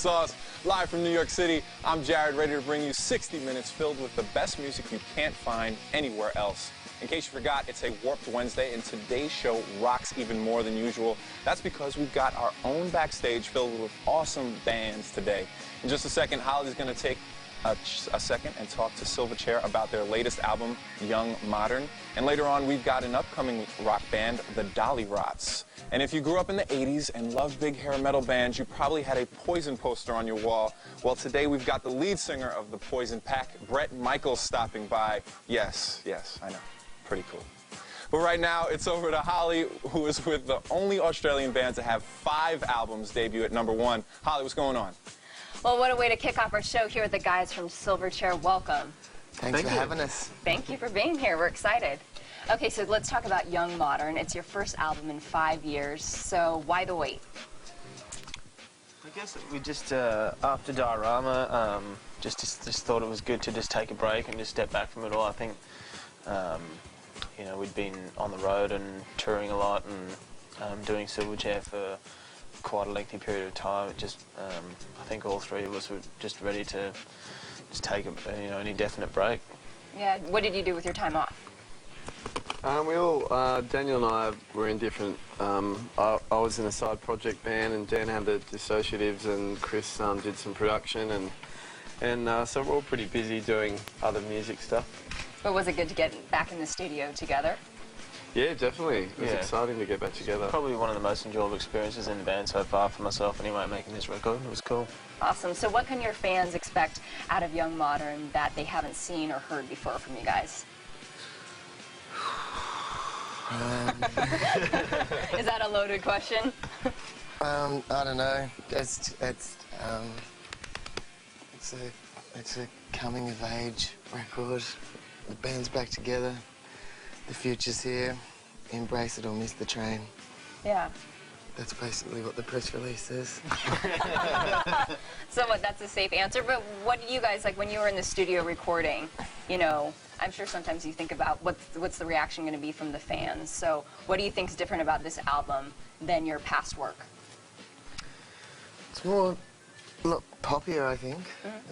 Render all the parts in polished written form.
sauce. Live from New York City, I'm Jared, ready to bring you 60 minutes filled with the best music you can't find anywhere else. In case you forgot, it's a Warped Wednesday, and today's show rocks even more than usual. That's because we've got our own backstage filled with awesome bands today. In just a second, Holly's going to take a second and talk to Silverchair about their latest album, Young Modern. And later on, we've got an upcoming rock band, the Dolly Rots. And if you grew up in the 80s and loved big hair metal bands, you probably had a Poison poster on your wall. Well, today we've got the lead singer of the Poison Pack, Bret Michaels, stopping by. Yes, I know. Pretty cool. But right now, it's over to Holly, who is with the only Australian band to have 5 albums debut at #1. Holly, what's going on? Well, what a way to kick off our show here with the guys from Silverchair. Welcome. Thanks for having us. Thank you for being here. We're excited. Okay, so let's talk about Young Modern. It's your first album in 5 years, so why the wait? I guess we just, after Diorama, just thought it was good to just take a break and just step back from it all. I think, you know, we'd been on the road and touring a lot and doing Silverchair for quite a lengthy period of time. It just, I think all 3 of us were just ready to just take an indefinite break. Yeah, what did you do with your time off? Daniel and I were in different, I was in a side project band and Dan had the Dissociatives and Chris did some production and so we're all pretty busy doing other music stuff. But was it good to get back in the studio together? Yeah, definitely. It was exciting to get back together. Probably one of the most enjoyable experiences in the band so far for myself anyway, making this record. It was cool. Awesome. So what can your fans expect out of Young Modern that they haven't seen or heard before from you guys? Is that a loaded question? I don't know. It's a coming of age record. The band's back together. The future's here. Embrace it or miss the train. Yeah. That's basically what the press release says. So that's a safe answer, but what do you guys, like when you were in the studio recording, you know, I'm sure sometimes you think about what's the reaction going to be from the fans. So what do you think is different about this album than your past work? It's more a lot poppier, I think.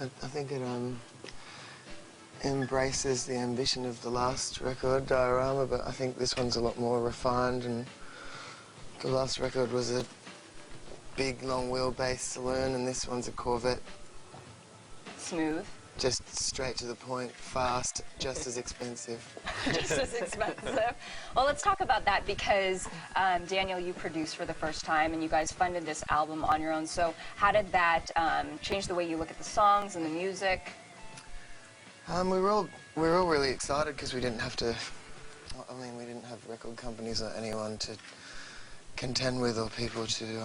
I think it embraces the ambition of the last record, Diorama, but I think this one's a lot more refined, and the last record was a big, long wheelbase saloon, and this one's a Corvette. Smooth. Just straight to the point, fast, just as expensive. Just as expensive. Well, let's talk about that because, Daniel, you produced for the first time and you guys funded this album on your own. So how did that change the way you look at the songs and the music? We were all really excited because we didn't have to, we didn't have record companies or anyone to contend with or people to,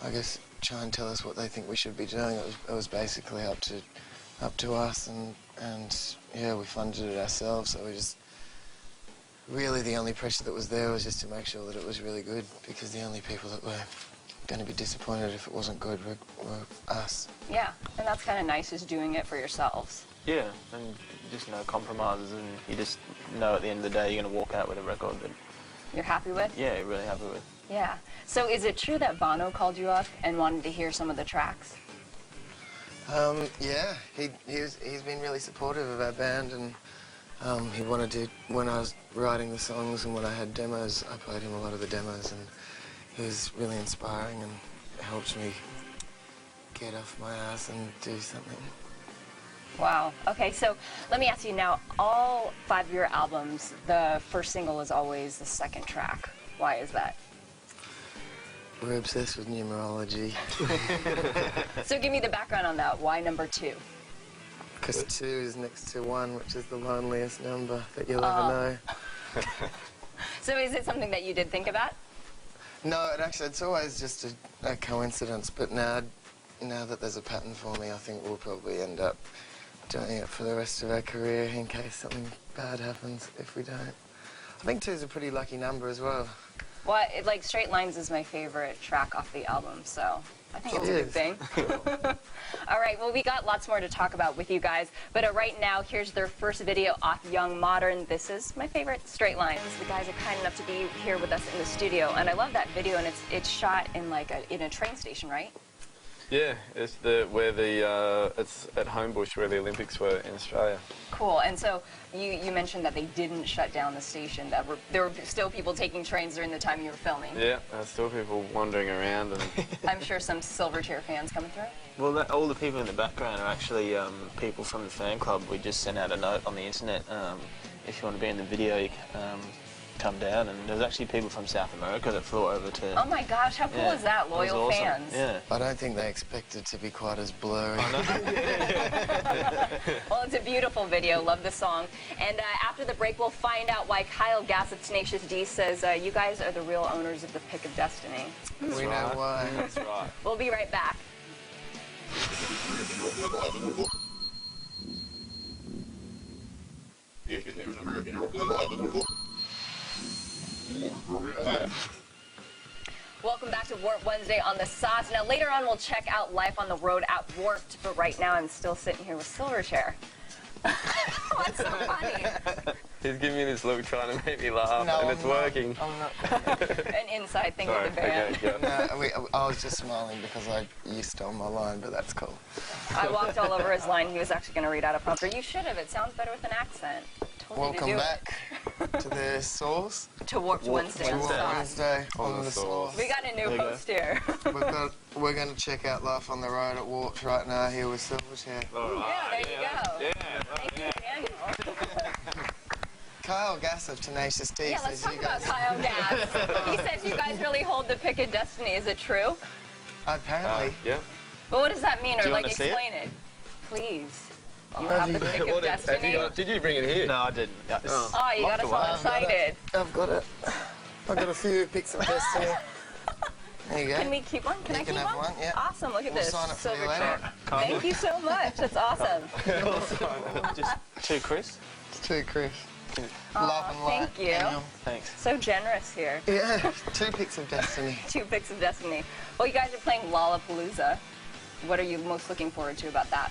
I guess, try and tell us what they think we should be doing. It was basically up to us, and yeah, we funded it ourselves, so we just, really the only pressure that was there was just to make sure that it was really good, because the only people that were going to be disappointed if it wasn't good were us. Yeah, and that's kind of nice, is doing it for yourselves. Yeah, and just no compromises, and you just know at the end of the day you're going to walk out with a record that you're happy with? Yeah, you're really happy with. Yeah. So is it true that Bono called you up and wanted to hear some of the tracks? Yeah, he's been really supportive of our band, and he wanted to, when I was writing the songs and when I had demos, I played him a lot of the demos, and he was really inspiring and helped me get off my ass and do something. Wow. Okay, so let me ask you now, all 5 of your albums, the first single is always the second track. Why is that? We're obsessed with numerology. So give me the background on that. Why number 2? Because 2 is next to 1, which is the loneliest number that you'll ever know. So is it something that you did think about? No, it's always just a coincidence, but now that there's a pattern for me, I think we'll probably end up doing it for the rest of our career in case something bad happens if we don't. I think 2 is a pretty lucky number as well. Well, like Straight Lines is my favorite track off the album, so I think it's a good thing. All right, well, we got lots more to talk about with you guys, but right now, here's their first video off Young Modern. This is my favorite, Straight Lines. The guys are kind enough to be here with us in the studio, and I love that video, and it's shot in like in a train station, right? Yeah, it's it's at Homebush where the Olympics were in Australia. Cool. And so you mentioned that they didn't shut down the station. There were still people taking trains during the time you were filming. Yeah, there's still people wandering around. And I'm sure some Silverchair fans coming through. Well, all the people in the background are actually people from the fan club. We just sent out a note on the internet. If you want to be in the video, you can come down. And there's actually people from South America that flew over to... Oh my gosh, how cool is that? Loyal awesome. fans. Yeah. I don't think they expected to be quite as blurry. Well, it's a beautiful video. Love the song. And after the break, we'll find out why Kyle Gass at Tenacious D says you guys are the real owners of the Pick of Destiny. We know why. That's right. We'll be right back. Welcome back to Warp Wednesday on the Sauce. Now, later on, we'll check out life on the road at Warped, but right now, I'm still sitting here with Silverchair. What's so funny? He's giving me this look trying to make me laugh, No, and it's I'm not. working. I'm not. An inside thing Sorry, with the band. okay, yeah. No, I was just smiling because you stole my line, but that's cool. I walked all over his line. He was actually going to read out a prompter. You should have. It sounds better with an accent. Told you to Welcome do back to the Sauce. it. To Warped Wednesday on the Warped Sauce. Wednesday On on the the Sauce. Sauce. We got a new host here. We're going to check out Life on the Road at Warped right now here with Silverchair. Yeah, there you go. Yeah. Thank you, Daniel. Kyle Gass of Tenacious D Yeah, let's says talk you about guys... Kyle Gass. He says you guys really hold the Pick of Destiny. Is it true? Apparently. Yeah. But what does that mean? Do Or you like wanna see it? explain it? Please. You Have have you- the Pick of Destiny. Did you bring it here? No, I didn't. Yeah, this is Oh, you got locked us away. all excited. I've got it. I've got a few pics of Destiny. There you go. Can we keep one? Can You I can keep have one? one, yeah. Awesome. Look at We'll this. sign it for you Silverchair. later. Thank you so much. That's awesome. Just to Chris. To Chris. Aw, Love and light. thank you. Daniel. Thanks. So generous here. Yeah, 2 pics of Destiny. 2 Picks of Destiny. Well, you guys are playing Lollapalooza. What are you most looking forward to about that?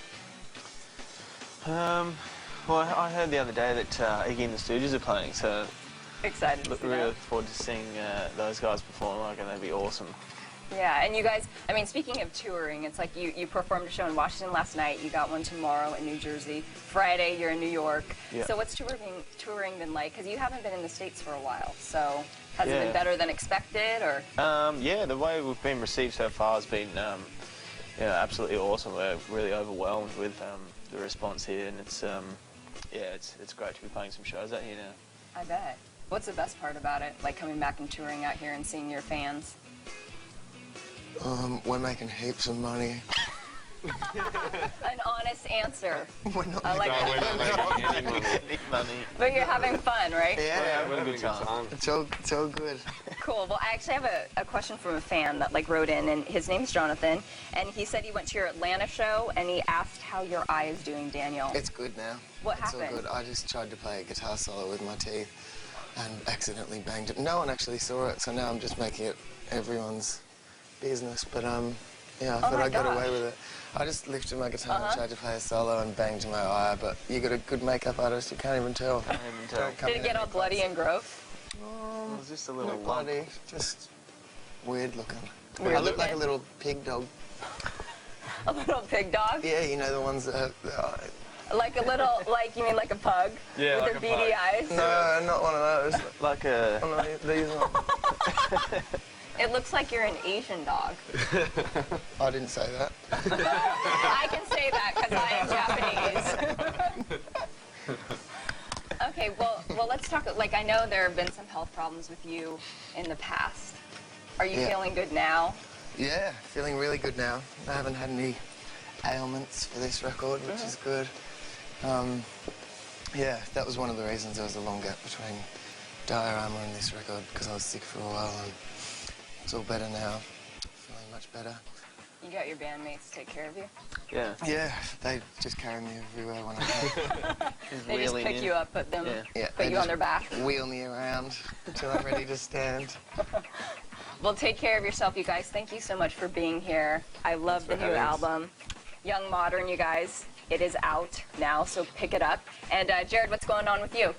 Well, I heard the other day that Iggy and the Stooges are playing, so Excited to see really that. look forward to seeing those guys perform. I reckon that'd be awesome. Yeah, and you guys, I mean, speaking of touring, it's like you performed a show in Washington last night. You got one tomorrow in New Jersey. Friday, you're in New York. Yeah. So what's touring been like? Because you haven't been in the States for a while. So has it Yeah. been better than expected, or? Yeah, the way we've been received so far has been absolutely awesome. We're really overwhelmed with the response here, and it's great to be playing some shows out here now. I bet. What's the best part about it? Like coming back and touring out here and seeing your fans? We're making heaps of money. An honest answer. We're not I like No, we're that. not making any money. Money. But you're having fun, right? Yeah, We're having a good time. it's all good. Cool. Well, I actually have a question from a fan that wrote in, and his name's Jonathan, and he said he went to your Atlanta show, and he asked how your eye is doing, Daniel. It's good now. What it's happened? all good. I just tried to play a guitar solo with my teeth and accidentally banged it. No one actually saw it, so now I'm just making it everyone's business. But yeah, I thought my I got gosh. away with it. I just lifted my guitar and tried to play a solo and banged my eye, but you got a good makeup artist, you can't even tell. Can't even tell. Don't come Did it in get all any bloody closer. and gross? It was just a little Not lump. bloody, just weird looking. Weird I look like a looking. little pig dog. A little pig dog? Yeah, you know the ones that have Like a little, you mean like a pug? Yeah, with like their a beady pug. eyes? No, not one of those. Like a... Oh, no, these ones. It looks like you're an Asian dog. I didn't say that. I can say that because I am Japanese. Okay, well, let's talk. I know there have been some health problems with you in the past. Are you Yeah. feeling good now? Yeah, feeling really good now. I haven't had any ailments for this record, which is good. Yeah, that was one of the reasons there was a long gap between Diorama and this record, because I was sick for a while, and it's all better now. Feeling much better. You got your bandmates to take care of you? Yeah. Yeah, they just carry me everywhere when I go. They just wheeling pick in. you up, put them, Yeah. Yeah, put they you on just their back. wheel me around until I'm ready to stand. Well, take care of yourself, you guys. Thank you so much for being here. I love the Thanks new for having us. album, Young Modern, you guys. It is out now, so pick it up. And Jared, what's going on with you?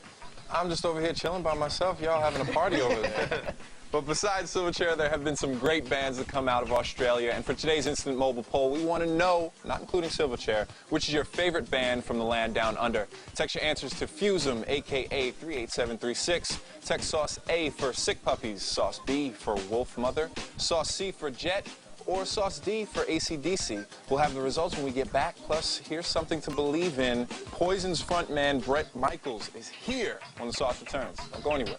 I'm just over here chilling by myself. Y'all having a party over there. But besides Silverchair, there have been some great bands that come out of Australia. And for today's Instant Mobile poll, we want to know, not including Silverchair, which is your favorite band from the land down under. Text your answers to Fusem, a.k.a. 38736. Text Sauce A for Sick Puppies, Sauce B for Wolf Mother, Sauce C for Jet, or Sauce D for AC/DC. We'll have the results when we get back. Plus, here's something to believe in. Poison's frontman Bret Michaels is here when the Sauce returns. Don't go anywhere.